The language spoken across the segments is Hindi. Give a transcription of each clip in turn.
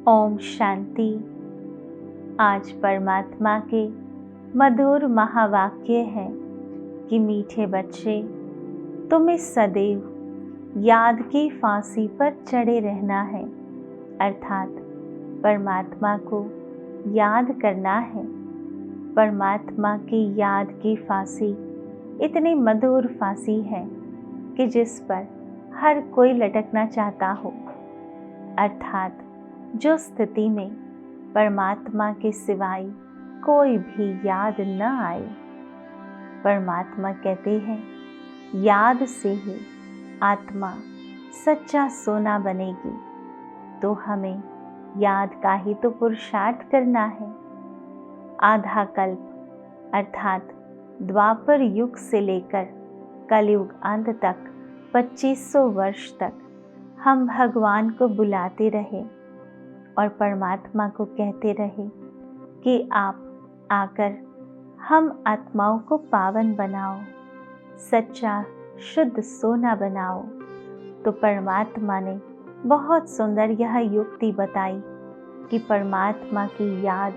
ओम शांति। आज परमात्मा के मधुर महावाक्य है कि मीठे बच्चे, तुम्हें सदैव याद की फांसी पर चढ़े रहना है, अर्थात परमात्मा को याद करना है। परमात्मा की याद की फांसी इतनी मधुर फांसी है कि जिस पर हर कोई लटकना चाहता हो, अर्थात जो स्थिति में परमात्मा के सिवाय कोई भी याद न आए। परमात्मा कहते हैं, याद से ही आत्मा सच्चा सोना बनेगी। तो हमें याद का ही तो पुरुषार्थ करना है। आधा कल्प अर्थात द्वापर युग से लेकर कलयुग अंत तक 2500 वर्ष तक हम भगवान को बुलाते रहे और परमात्मा को कहते रहे कि आप आकर हम आत्माओं को पावन बनाओ, सच्चा शुद्ध सोना बनाओ। तो परमात्मा ने बहुत सुंदर यह युक्ति बताई कि परमात्मा की याद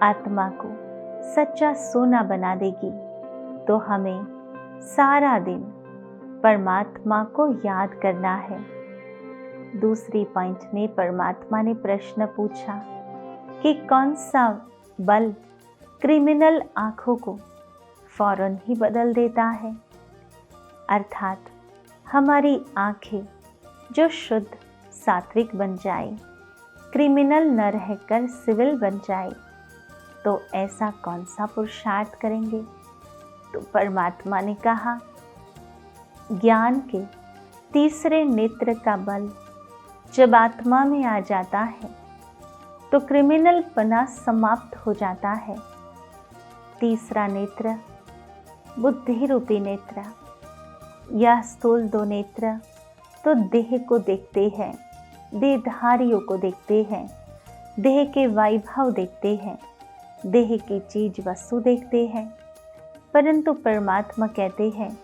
आत्मा को सच्चा सोना बना देगी। तो हमें सारा दिन परमात्मा को याद करना है। दूसरी पॉइंट में परमात्मा ने प्रश्न पूछा कि कौन सा बल क्रिमिनल आंखों को फौरन ही बदल देता है, अर्थात हमारी आंखें जो शुद्ध सात्विक बन जाए, क्रिमिनल न रहकर सिविल बन जाए। तो ऐसा कौन सा पुरुषार्थ करेंगे? तो परमात्मा ने कहा, ज्ञान के तीसरे नेत्र का बल जब आत्मा में आ जाता है तो क्रिमिनल पना समाप्त हो जाता है। तीसरा नेत्र बुद्धि रूपी नेत्र, यह स्थूल दो नेत्र तो देह को देखते हैं, देहधारियों को देखते हैं, देह के वैभव देखते हैं, देह की चीज वस्तु देखते हैं। परंतु परमात्मा कहते हैं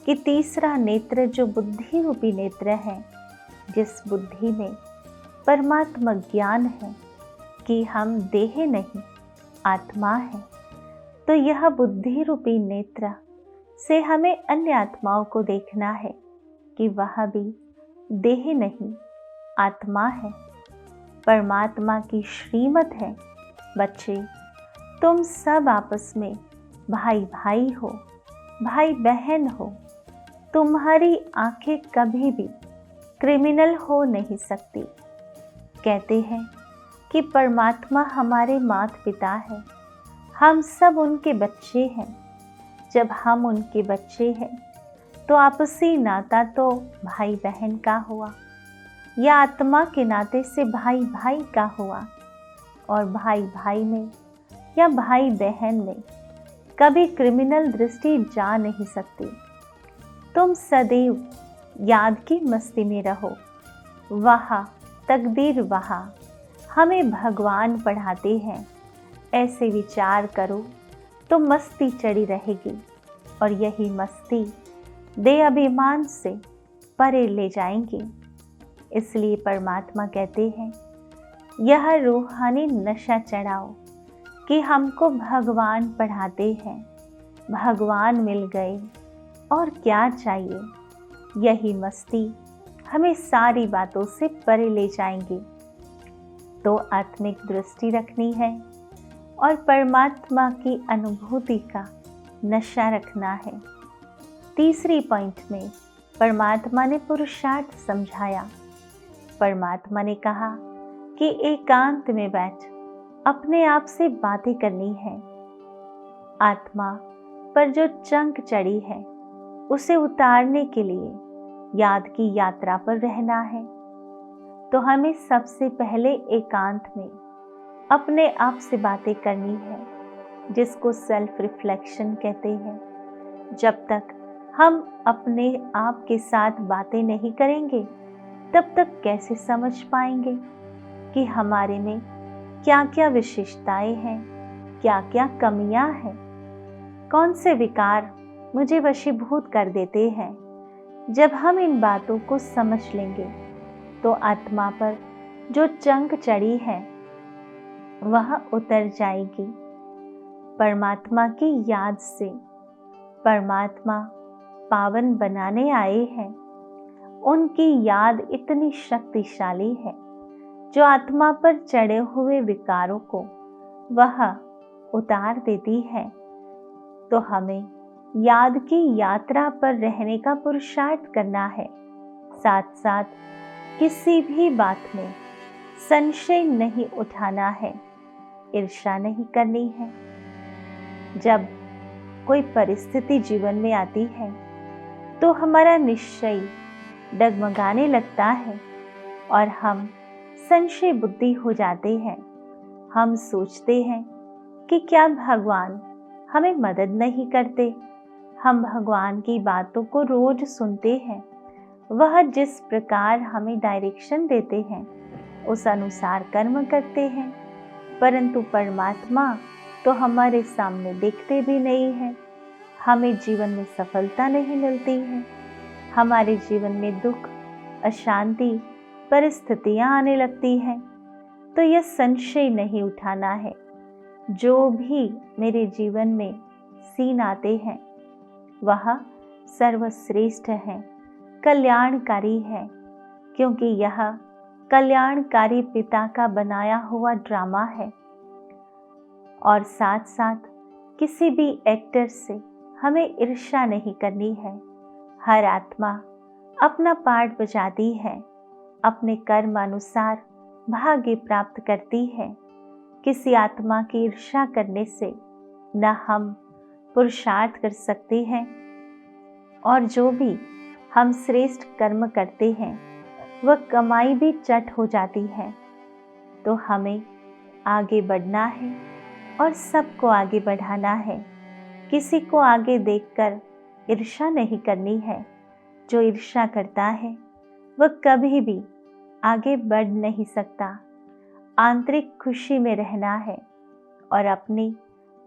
कि तीसरा नेत्र जो बुद्धि रूपी नेत्र है, जिस बुद्धि में परमात्मा ज्ञान है कि हम देह नहीं आत्मा है, तो यह बुद्धि रूपी नेत्र से हमें अन्य आत्माओं को देखना है कि वह भी देह नहीं आत्मा है। परमात्मा की श्रीमत है, बच्चे तुम सब आपस में भाई भाई हो, भाई बहन हो। तुम्हारी आंखें कभी भी क्रिमिनल हो नहीं सकती। कहते हैं कि परमात्मा हमारे माता पिता हैं, हम सब उनके बच्चे हैं। जब हम उनके बच्चे हैं तो आपसी नाता तो भाई बहन का हुआ, या आत्मा के नाते से भाई भाई का हुआ। और भाई भाई में या भाई बहन में कभी क्रिमिनल दृष्टि जा नहीं सकती। तुम सदैव याद की मस्ती में रहो। वहाँ तकदीर वहाँ हमें भगवान पढ़ाते हैं, ऐसे विचार करो तो मस्ती चढ़ी रहेगी और यही मस्ती देह अभिमान से परे ले जाएंगी। इसलिए परमात्मा कहते हैं, यह रूहानी नशा चढ़ाओ कि हमको भगवान पढ़ाते हैं, भगवान मिल गए और क्या चाहिए। यही मस्ती हमें सारी बातों से परे ले जाएंगी। तो आत्मिक दृष्टि रखनी है और परमात्मा की अनुभूति का नशा रखना है। तीसरी पॉइंट में परमात्मा ने पुरुषार्थ समझाया। परमात्मा ने कहा कि एकांत में बैठ अपने आप से बातें करनी है। आत्मा पर जो चंक चढ़ी है उसे उतारने के लिए याद की यात्रा पर रहना है। तो हमें सबसे पहले एकांत में अपने आप से बातें करनी है, जिसको सेल्फ रिफ्लेक्शन कहते हैं। जब तक हम अपने आप के साथ बातें नहीं करेंगे, तब तक कैसे समझ पाएंगे कि हमारे में क्या क्या विशेषताएं हैं, क्या क्या कमियां हैं, कौन से विकार मुझे वशीभूत कर देते हैं। जब हम इन बातों को समझ लेंगे तो आत्मा पर जो चंक चढ़ी है वह उतर जाएगी। परमात्मा की याद से परमात्मा पावन बनाने आए हैं। उनकी याद इतनी शक्तिशाली है जो आत्मा पर चढ़े हुए विकारों को वह उतार देती है। तो हमें याद की यात्रा पर रहने का पुरुषार्थ करना है। साथ साथ किसी भी बात में संशय नहीं उठाना है, ईर्ष्या नहीं करनी है। जब कोई परिस्थिति जीवन में आती है तो हमारा निश्चय डगमगाने लगता है और हम संशय बुद्धि हो जाते हैं। हम सोचते हैं कि क्या भगवान हमें मदद नहीं करते। हम भगवान की बातों को रोज सुनते हैं, वह जिस प्रकार हमें डायरेक्शन देते हैं उस अनुसार कर्म करते हैं, परंतु परमात्मा तो हमारे सामने दिखते भी नहीं हैं। हमें जीवन में सफलता नहीं मिलती है, हमारे जीवन में दुख, अशांति, परिस्थितियां आने लगती हैं। तो यह संशय नहीं उठाना है। जो भी मेरे जीवन में सीन आते हैं वह सर्वश्रेष्ठ है, कल्याणकारी है, क्योंकि यह कल्याणकारी पिता का बनाया हुआ ड्रामा है। और साथ साथ किसी भी एक्टर से हमें ईर्ष्या नहीं करनी है। हर आत्मा अपना पार्ट बजाती है, अपने कर्म अनुसार भाग्य प्राप्त करती है। किसी आत्मा की ईर्ष्या करने से न हम पुरुषार्थ कर सकते हैं, और जो भी हम श्रेष्ठ कर्म करते हैं वह कमाई भी चट हो जाती है। तो हमें आगे बढ़ना है और सबको आगे बढ़ाना है। किसी को आगे देखकर ईर्ष्या नहीं करनी है। जो ईर्ष्या करता है वह कभी भी आगे बढ़ नहीं सकता। आंतरिक खुशी में रहना है और अपनी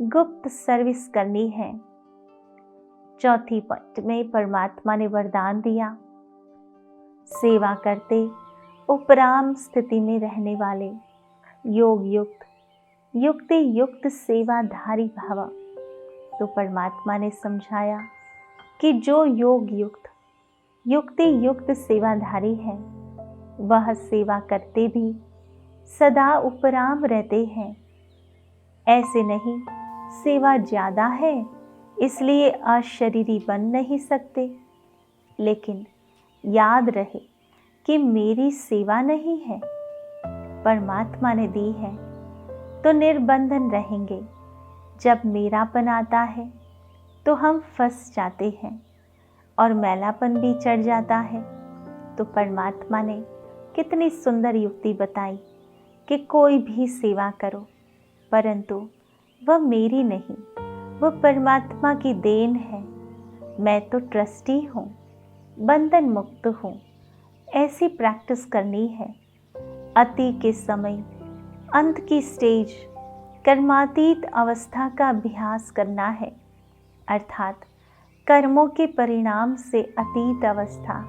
गुप्त सर्विस करनी है। चौथी पॉइंट में परमात्मा ने वरदान दिया, सेवा करते उपराम स्थिति में रहने वाले योग युक्त युक्ति युक्त सेवाधारी भव। तो परमात्मा ने समझाया कि जो योग युक्त युक्ति युक्त सेवाधारी है वह सेवा करते भी सदा उपराम रहते हैं। ऐसे नहीं सेवा ज्यादा है इसलिए अशरीरी बन नहीं सकते, लेकिन याद रहे कि मेरी सेवा नहीं है, परमात्मा ने दी है, तो निर्बंधन रहेंगे। जब मेरापन आता है तो हम फंस जाते हैं और मैलापन भी चढ़ जाता है। तो परमात्मा ने कितनी सुंदर युक्ति बताई कि कोई भी सेवा करो, परंतु वह मेरी नहीं, वह परमात्मा की देन है। मैं तो ट्रस्टी हूँ, बंधन मुक्त हूँ। ऐसी प्रैक्टिस करनी है। अति के समय अंत की स्टेज कर्मातीत अवस्था का अभ्यास करना है, अर्थात कर्मों के परिणाम से अतीत अवस्था।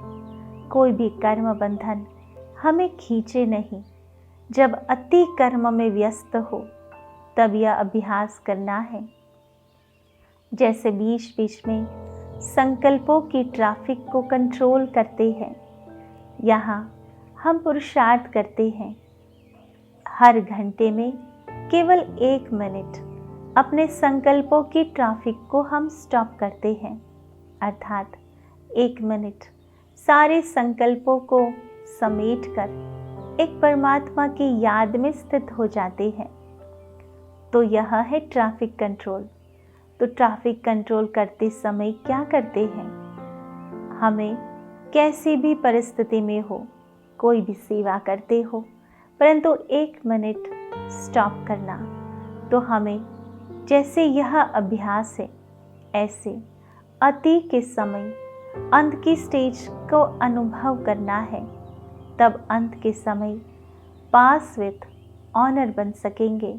कोई भी कर्म बंधन हमें खींचे नहीं। जब अति कर्म में व्यस्त हो तब यह अभ्यास करना है। जैसे बीच बीच में संकल्पों की ट्रैफिक को कंट्रोल करते हैं, यहाँ हम पुरुषार्थ करते हैं। हर घंटे में केवल 1 मिनट अपने संकल्पों की ट्रैफिक को हम स्टॉप करते हैं, अर्थात 1 मिनट सारे संकल्पों को समेटकर एक परमात्मा की याद में स्थित हो जाते हैं। तो यह है ट्रैफिक कंट्रोल। तो ट्रैफिक कंट्रोल करते समय क्या करते हैं? हमें कैसी भी परिस्थिति में हो, कोई भी सेवा करते हो, परंतु 1 मिनट स्टॉप करना। तो हमें जैसे यह अभ्यास है, ऐसे अति के समय अंत की स्टेज को अनुभव करना है। तब अंत के समय पास विथ ऑनर बन सकेंगे।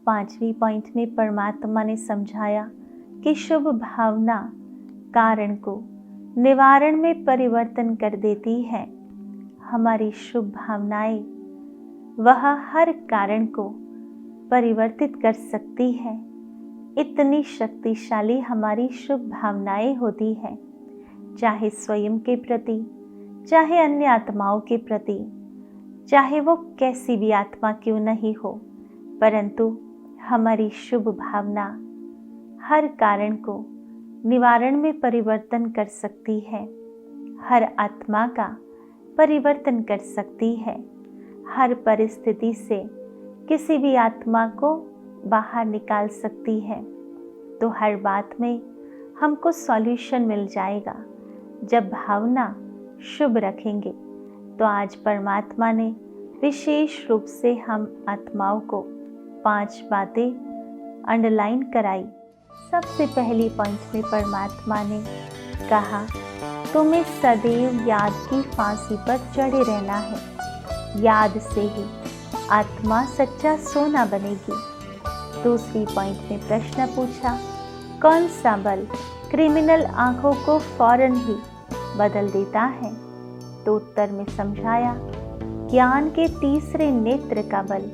5वीं पॉइंट में परमात्मा ने समझाया कि शुभ भावना कारण को निवारण में परिवर्तन कर देती है। हमारी शुभ भावनाएं वह हर कारण को परिवर्तित कर सकती है। इतनी शक्तिशाली हमारी शुभ भावनाएं होती हैं, चाहे स्वयं के प्रति, चाहे अन्य आत्माओं के प्रति, चाहे वो कैसी भी आत्मा क्यों नहीं हो, परंतु हमारी शुभ भावना हर कारण को निवारण में परिवर्तन कर सकती है, हर आत्मा का परिवर्तन कर सकती है, हर परिस्थिति से किसी भी आत्मा को बाहर निकाल सकती है। तो हर बात में हमको सॉल्यूशन मिल जाएगा जब भावना शुभ रखेंगे। तो आज परमात्मा ने विशेष रूप से हम आत्माओं को 5 बातें अंडरलाइन कराई। सबसे पहली पॉइंट में परमात्मा ने कहा, तुम्हें सदैव याद की फांसी पर चढ़े रहना है। याद से ही आत्मा सच्चा सोना बनेगी। दूसरी पॉइंट में प्रश्न पूछा, कौन सा बल क्रिमिनल आंखों को फौरन ही बदल देता है? तो उत्तर में समझाया, ज्ञान के तीसरे नेत्र का बल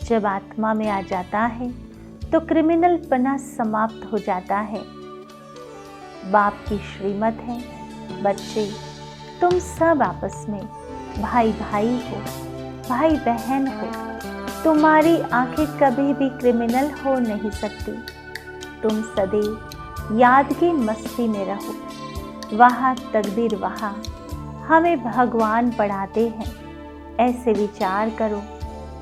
जब आत्मा में आ जाता है तो क्रिमिनल पना समाप्त हो जाता है। बाप की श्रीमत है, बच्चे तुम सब आपस में भाई भाई हो, भाई बहन हो। तुम्हारी आंखें कभी भी क्रिमिनल हो नहीं सकती। तुम सदैव याद की मस्ती में रहो। वहाँ तकदीर, वहाँ हमें भगवान पढ़ाते हैं। ऐसे विचार करो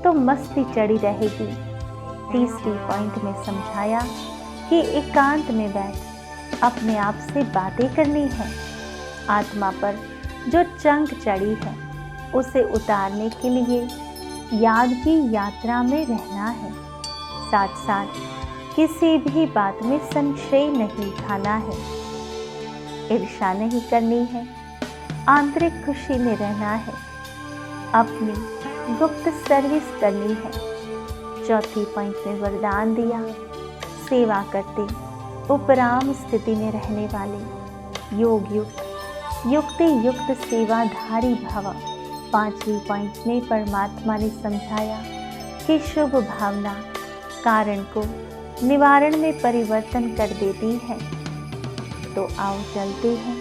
तो मस्ती चढ़ी रहेगी। तीसरी पॉइंट में समझाया कि एकांत में बैठ अपने आप से बातें करनी है। आत्मा पर जो चंक चढ़ी है उसे उतारने के लिए याद की यात्रा में रहना है। साथ साथ किसी भी बात में संशय नहीं खाना है, ईर्ष्या नहीं करनी है, आंतरिक खुशी में रहना है, अपनी गुप्त सर्विस करनी है। चौथी पॉइंट में वरदान दिया, सेवा करते उपराम स्थिति में रहने वाले योग युक्त युक्ति युक्त सेवाधारी भव। पांचवी पॉइंट में परमात्मा ने समझाया कि शुभ भावना कारण को निवारण में परिवर्तन कर देती है। तो आओ चलते हैं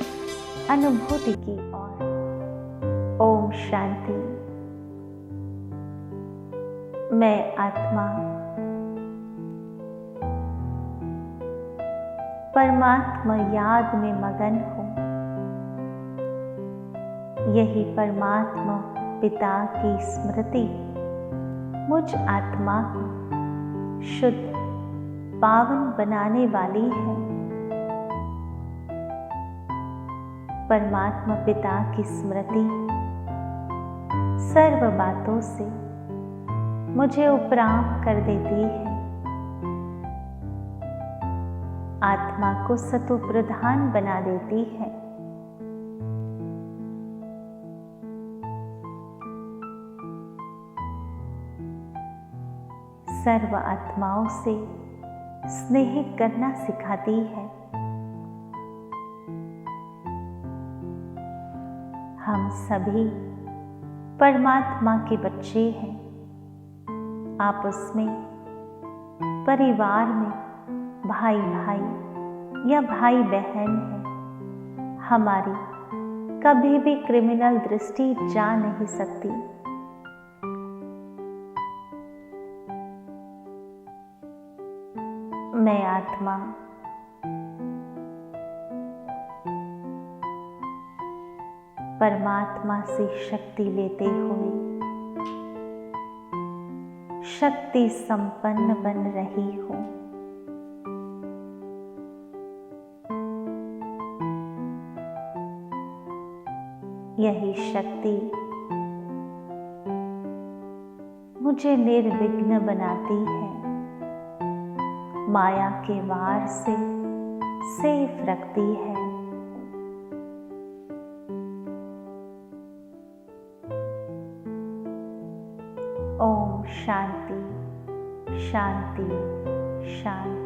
अनुभूति की ओर। ओम शांति। मैं आत्मा परमात्मा याद में मगन हूँ। यही परमात्मा पिता की स्मृति मुझ आत्मा को शुद्ध पावन बनाने वाली है। परमात्मा पिता की स्मृति सर्व बातों से मुझे उपराम कर देती है। आत्मा को सतो प्रधान बना देती है। सर्व आत्माओं से स्नेह करना सिखाती है। हम सभी परमात्मा के बच्चे हैं। आपस में, परिवार में भाई भाई या भाई बहन है। हमारी कभी भी क्रिमिनल दृष्टि जा नहीं सकती। मैं आत्मा परमात्मा से शक्ति लेते हुए शक्ति संपन्न बन रही हूँ। यही शक्ति मुझे निर्विघ्न बनाती है, माया के वार से सेफ रखती है। ओम शांति शांति शांति।